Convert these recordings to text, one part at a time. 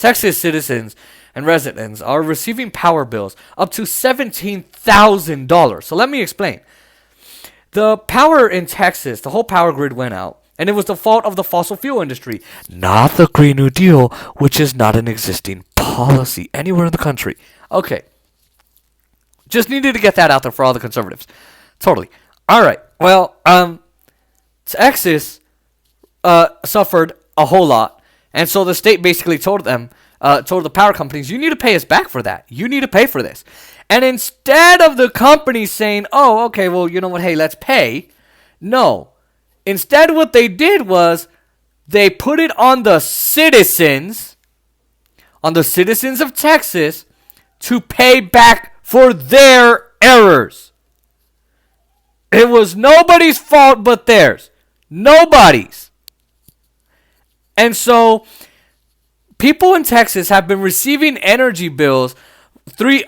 Texas citizens and residents are receiving power bills up to $17,000. So let me explain. The power in Texas, the whole power grid went out, and it was the fault of the fossil fuel industry, not the Green New Deal, which is not an existing policy anywhere in the country. Okay. Just needed to get that out there for all the conservatives. Totally. All right. Well, Texas suffered a whole lot, and so the state basically told the power companies, you need to pay us back for that. You need to pay for this. And instead of the companies saying, oh, okay, well, you know what, hey, let's pay. No. Instead, what they did was they put it on the citizens of Texas to pay back for their errors. It was nobody's fault but theirs. Nobody's. And so people in Texas have been receiving energy bills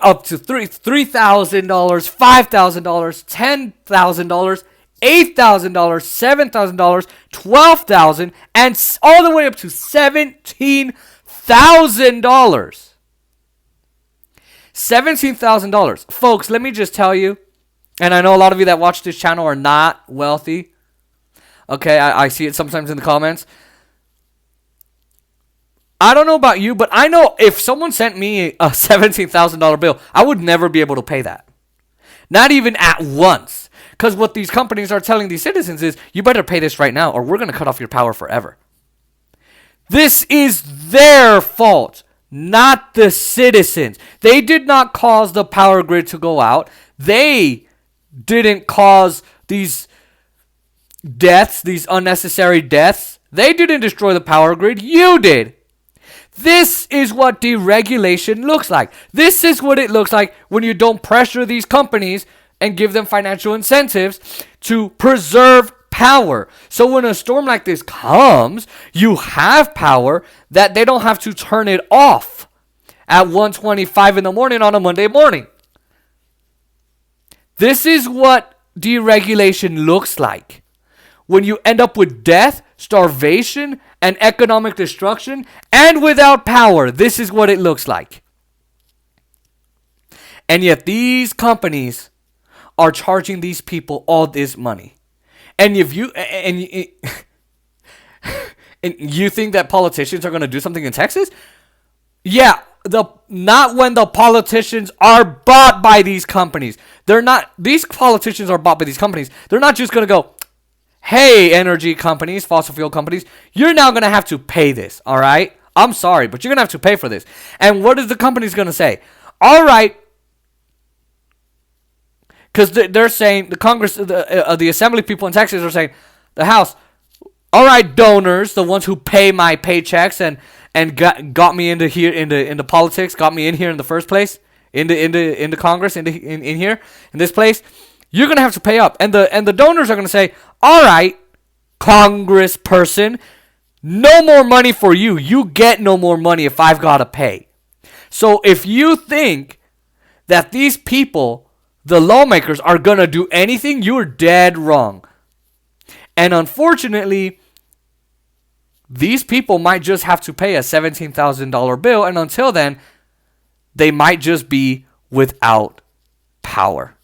up to $3,000, $5,000, $10,000, $8,000, $7,000, $12,000, and all the way up to $17,000. $17,000. Folks, let me just tell you, and I know a lot of you that watch this channel are not wealthy. Okay, I see it sometimes in the comments. I don't know about you, but I know if someone sent me a $17,000 bill, I would never be able to pay that. Not even at once. Because what these companies are telling these citizens is, you better pay this right now or we're going to cut off your power forever. This is their fault, not the citizens. They did not cause the power grid to go out. They didn't cause these deaths, these unnecessary deaths. They didn't destroy the power grid. You did. This is what deregulation looks like. This is what it looks like when you don't pressure these companies and give them financial incentives to preserve power. So when a storm like this comes, you have power that they don't have to turn it off at 1:25 in the morning on a Monday morning. This is what deregulation looks like. When you end up with death, starvation, and economic destruction, and without power, this is what it looks like. And yet these companies are charging these people all this money. And if you and you think that politicians are going to do something in Texas? Yeah, not when the politicians are bought by these companies. These politicians are bought by these companies. They're not just going to go, hey, energy companies, fossil fuel companies, you're now going to have to pay this, all right? I'm sorry, but you're going to have to pay for this. And what is the company's going to say? All right, because they're saying, the Congress, the Assembly people in Texas are saying, the House, all right, donors, the ones who pay my paychecks and got me into here, into politics, got me in here in the first place, into Congress, in here, in this place, you're going to have to pay up. And the donors are going to say, all right, Congressperson, no more money for you. You get no more money if I've got to pay. So if you think that these people, the lawmakers, are going to do anything, you're dead wrong. And unfortunately, these people might just have to pay a $17,000 bill. And until then, they might just be without power.